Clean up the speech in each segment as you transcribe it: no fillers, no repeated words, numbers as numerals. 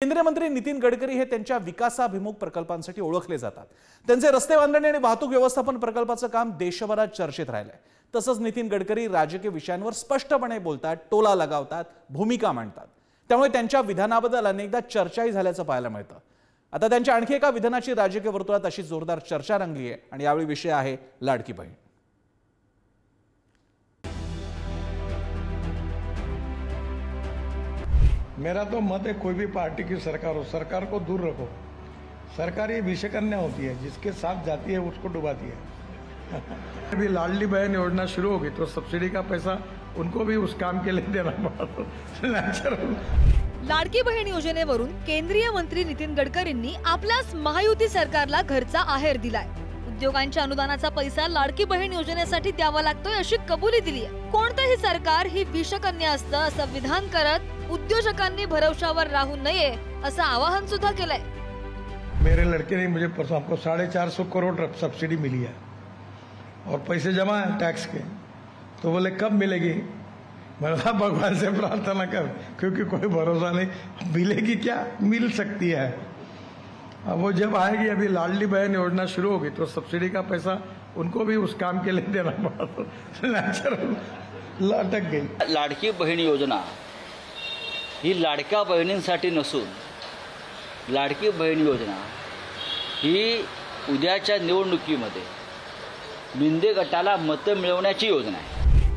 केंद्रीय मंत्री नितीन गडकरी हे त्यांच्या विकासाभिमुख प्रकल्पांसाठी ओळखले जातात। त्यांचे रस्ते बांधणी आणि वाहतूक व्यवस्थापन प्रकल्पाचं काम देशभरात चर्चेत राहिलंय। तसंच नितीन गडकरी राजकीय विषयांवर स्पष्टपणे बोलतात, टोला लगावतात, भूमिका मांडतात। त्यामुळे त्यांच्या विधानाबद्दल अनेकदा चर्चाही झाल्याचं पाहायला मिळतं। आता त्यांच्या आणखी एका विधानाची राजकीय वर्तुळात अशी जोरदार चर्चा रंगली आहे आणि यावेळी विषय आहे लाडकी बहीण। मेरा तो मत है, कोई भी पार्टी की सरकार हो, सरकार को दूर रखो। सरकार ये विषकन्या होती है, जिसके साथ जाती है उसको डुबाती है। अभी लाडली बहन योजना शुरू होगी तो सब्सिडी का पैसा उनको भी उस काम के लिए देना पड़ा। लाडकी बहीण योजनेवरून केंद्रीय मंत्री नितीन गडकरींनी आपल्याच महायुती सरकारला घरचा आहेर दिलाय। उद्योगांच्या अनुदानाचा पैसा लाडकी बहीण योजनेसाठी द्यावा लागतोय अशी कबुली दिली आहे। कोणतेही सरकार ही विषकन्या असतं असं विधान करत उद्योजकांनी भरवशावर राहू नये असं आवाहन सुद्धा केलंय। मेरे लड़के ने मुझे परसों आपको 450 करोड़ सब्सिडी मिली है और पैसे जमा है टैक्स के, तो बोले कब मिलेगी? मैंने कहा भगवान से प्रार्थना कर, क्योंकि कोई भरोसा नहीं, मिलेगी क्या, मिल सकती है। अब वो जब आएगी, अभी लाडली बहन योजना शुरू होगी तो सब्सिडी का पैसा उनको भी उस काम के लिए देना पड़ा। लटक गई। लाडकी बहीण योजना ही लाडक्या बहिणींसाठी नसून लाडकी बहीण योजना ही उद्याच्या निवडणुकीमध्ये मिंदे गटाला मतं मिळवण्याची योजना आहे।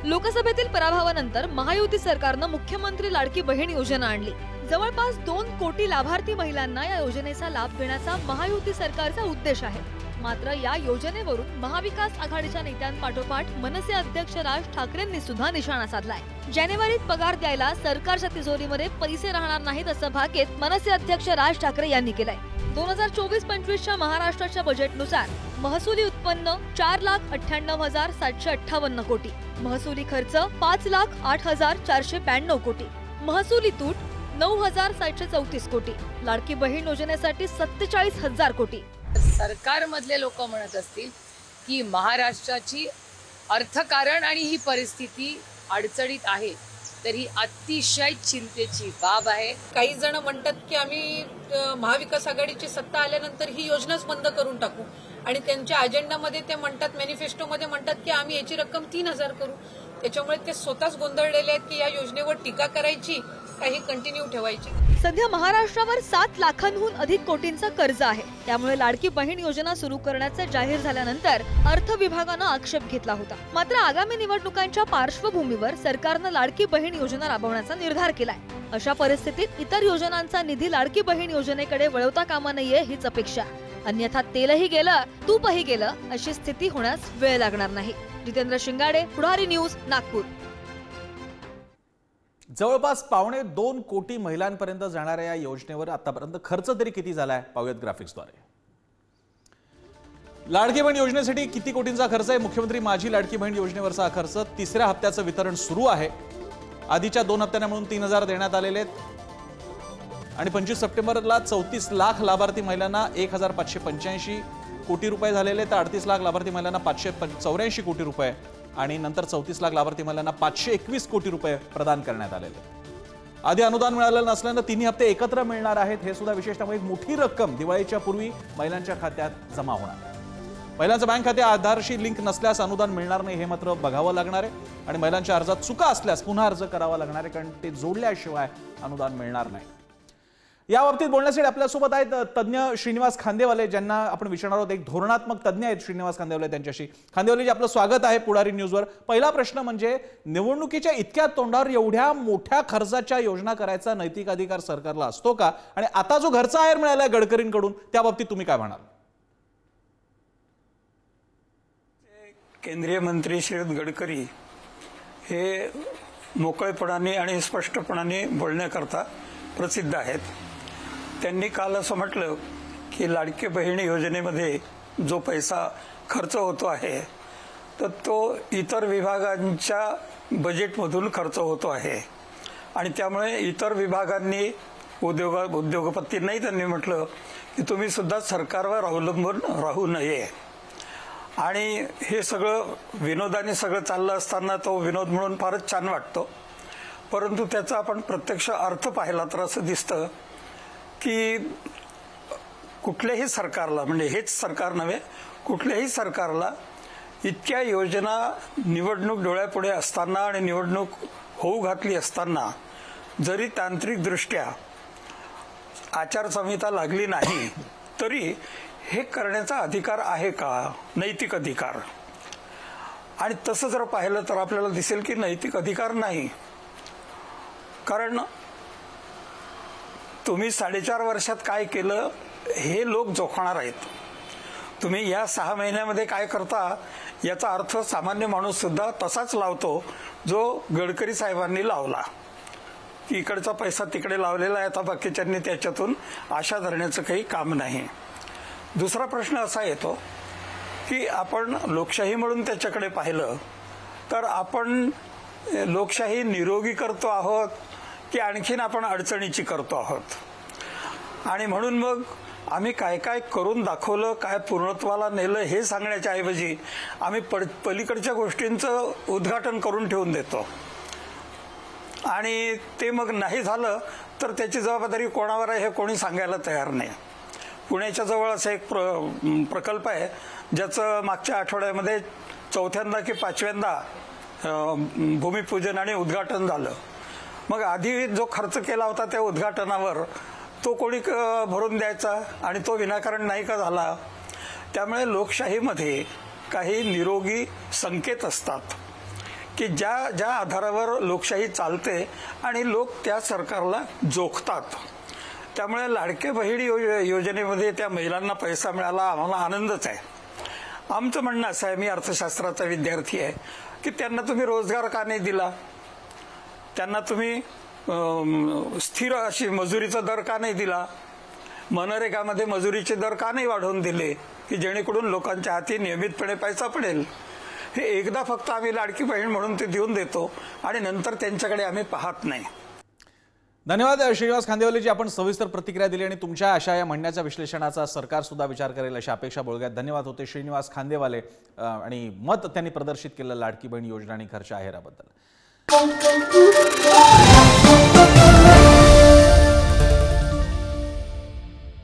लोकसभेतील पराभवानंतर महायुती सरकारनं मुख्यमंत्री लाडकी बहीण योजना आणली। जवळपास 2 कोटी लाभार्थी महिलांना या योजनेचा लाभ देण्याचा महायुती सरकारचा उद्देश आहे। मात्र या योजनेवरून महाविकास आघाडीच्या नेत्यांपाठोपाठ मनसे अध्यक्ष राज ठाकरेंनी सुद्धा निशाणा साधलाय। जानेवारीत पगार द्यायला सरकारच्या तिजोरीमध्ये पैसे राहणार नाहीत असं भाकीत मनसे अध्यक्ष राज ठाकरे यांनी केलंय। 2024-25च्या महाराष्ट्राच्या बजेटनुसार महसुली उत्पन्न 4,98,758 कोटी, महसुली खर्च 5,08,492 कोटी, महसुली तूट 9,734 कोटी, लाडकी बहीण योजनेसाठी 47,000 कोटी। सरकारमधले लोक म्हणत असतील की महाराष्ट्राची अर्थकारण आणि ही परिस्थिती अडचणीत आहे, तर ही अतिशय चिंतेची बाब आहे। काही जण म्हणतात की आम्ही महाविकास आघाडीची सत्ता आल्यानंतर ही योजनाच बंद करून टाकू आणि त्यांच्या अजेंडामध्ये ते म्हणतात, मॅनिफेस्टोमध्ये म्हणतात की आम्ही याची रक्कम 3,000 करू। त्याच्यामुळे ते स्वतःच गोंधळलेले आहेत की या योजनेवर टीका करायची काही कंटिन्यू ठेवायची। सध्या महाराष्ट्रावर 7 लाखांहून अधिक कोटींचं कर्ज आहे। त्यामुळे लाडकी बहीण योजना सुरू करण्याचं जाहीर झाल्यानंतर अर्थ विभागानं आक्षेप घेतला होता। मात्र आगामी निवडणुकांच्या पार्श्वभूमीवर सरकारनं लाडकी बहीण योजना राबवण्याचा निर्धार केलाय। अशा परिस्थितीत इतर योजनांचा निधी लाडकी बहीण योजनेकडे वळवता कामा नये हीच अपेक्षा। अन्यथा तेलही गेलं तूपही गेलं अशी स्थिती होण्यास वेळ लागणार नाही। जितेंद्र शिंगाडे, पुढारी न्यूज, नागपूर। जवळपास 2.25 कोटी महिलांपर्यंत जाणाऱ्या या योजनेवर आतापर्यंत खर्च तरी किती झालाय पाहूयात ग्राफिक्सद्वारे। लाडकी बहीण योजनेसाठी किती कोटींचा खर्च आहे? मुख्यमंत्री माझी लाडकी बहीण योजनेवरचा खर्च 3ऱ्या हप्त्याचं वितरण सुरू आहे। आधीच्या 2 हप्त्यांना मिळून 3,000 देण्यात आलेले आहेत आणि 25 सप्टेंबरला 34 लाख लाभार्थी महिलांना 1,585 कोटी रुपये झालेले, तर 38 लाख लाभार्थी महिलांना 584 कोटी रुपये आणि नंतर 34 लाख लाभार्थी महिलांना 521 कोटी रुपये प्रदान करण्यात आलेले। आधी अनुदान मिळालेलं नसल्यानं 3 हप्ते एकत्र मिळणार आहेत। हे सुद्धा विशेष, त्यामुळे एक मोठी रक्कम दिवाळीच्या पूर्वी महिलांच्या खात्यात जमा होणार आहे। महिलांचं बँक खाते आधारशी लिंक नसल्यास अनुदान मिळणार नाही, हे मात्र बघावं लागणार आहे आणि महिलांच्या अर्जात चुका असल्यास पुन्हा अर्ज करावा लागणार आहे, कारण ते जोडल्याशिवाय अनुदान मिळणार नाही। या बाबतीत बोलण्यासाठी आपल्यासोबत आहेत तज्ञ श्रीनिवास खांदेवाले, ज्यांना आपण विचारणार आहोत। एक धोरणात्मक तज्ञ आहेत श्रीनिवास खांदेवाले, त्यांच्याशी। खांदेवालेजी, आपलं स्वागत आहे पुढारी न्यूजवर। पहिला प्रश्न म्हणजे निवडणुकीच्या इतक्या तोंडावर एवढ्या मोठ्या खर्चाच्या योजना करायचा नैतिक अधिकार सरकारला असतो का? आणि आता जो घरचा आहेर मिळालाय गडकरींकडून, त्या बाबतीत तुम्ही काय म्हणाल? केंद्रीय मंत्री श्री गडकरी हे मोकळेपणाने आणि स्पष्टपणाने बोलण्याकरता प्रसिद्ध आहेत। त्यांनी काल असं म्हटलं की लाडकी बहीण योजनेमध्ये जो पैसा खर्च होतो आहे तर तो इतर विभागांच्या बजेटमधून खर्च होतो आहे आणि त्यामुळे इतर विभागांनी उद्योगपतींनाही त्यांनी म्हटलं की तुम्ही सुद्धा सरकारवर अवलंबून राहू नये। आणि हे सगळं विनोदाने सगळं चाललं असताना तो विनोद म्हणून फारच छान वाटतो, परंतु त्याचा आपण प्रत्यक्ष अर्थ पाहिला तर असं दिसतं की कुठल्याही सरकारला, म्हणजे हेच सरकार नव्हे, कुठल्याही सरकारला इतक्या योजना निवडणूक डोळ्यापुढे असताना आणि निवडणूक होऊ घातली असताना जरी तांत्रिकदृष्ट्या आचारसंहिता लागली नाही तरी हे करण्याचा अधिकार आहे का, नैतिक अधिकार? आणि तसं जर पाहिलं तर आपल्याला दिसेल की नैतिक अधिकार नाही. कारण तुम्ही 4.5 वर्षात काय केलं हे लोक जोखणार आहेत. तुम्ही या 6 महिन्यामध्ये काय करता याचा अर्थ सामान्य माणूस सुद्धा तसाच लावतो जो गडकरी साहेबांनी लावला, की इकडचा पैसा तिकडे लावलेला आहे, आता बाकीच्यांनी त्याच्यातून आशा धरण्याचं काही काम नाही. दुसरा प्रश्न असा येतो की आपण लोकशाही म्हणून त्याच्याकडे पाहिलं तर आपण लोकशाही निरोगी करतो आहोत की आणखीन आपण अडचणीची करतो आहोत? आणि म्हणून मग आम्ही काय काय करून दाखवलं, काय पूर्णत्वाला नेलं हे सांगण्याच्या ऐवजी आम्ही पलीकडच्या गोष्टींचं उद्घाटन करून ठेवून देतो. आणि ते मग नाही झालं तर त्याची जबाबदारी कोणावर आहे हे कोणी सांगायला तयार नाही. पुण्याच्या जवळ असा एक प्रकल्प आहे ज्याचं मागच्या आठवड्यामध्ये 4थ्यांदा की 5व्यांदा भूमिपूजन आणि उद्घाटन झालं. मग आधी जो खर्च केला होता त्या उद्घाटनावर तो कोणी भरून द्यायचा आणि तो विनाकारण नाही का झाला? त्यामुळे लोकशाहीमध्ये काही निरोगी संकेत असतात की ज्या ज्या आधारावर लोकशाही चालते आणि लोक त्या सरकारला जोखतात. त्यामुळे लाडके बहिणी योजनेमध्ये त्या महिलांना पैसा मिळाला, आम्हाला आनंदच आहे. आमचं म्हणणं असं आहे, मी अर्थशास्त्राचा विद्यार्थी आहे, की त्यांना तुम्ही रोजगार का नाही दिला? त्यांना तुम्ही स्थिर अशी मजुरीचा दर का नाही दिला? मनरेगामध्ये मजुरीचे दर का नाही वाढवून दिले की जेणेकरून लोकांच्या हाती नियमितपणे पैसा पडेल? हे एकदा फक्त आम्ही लाडकी बहीण म्हणून ते देऊन देतो आणि नंतर त्यांच्याकडे आम्ही पाहत नाही. धन्यवाद श्रीनिवास खांदेवालेजी, आपण सविस्तर प्रतिक्रिया दिली आणि तुमच्या अशा या म्हणण्याच्या विश्लेषणाचा सरकार सुद्धा विचार करेल अशी अपेक्षा बाळगत. धन्यवाद होते श्रीनिवास खांदेवाले आणि मत त्यांनी प्रदर्शित केलं लाडकी बहीण योजना आणि घरच्या आहेराबद्दल.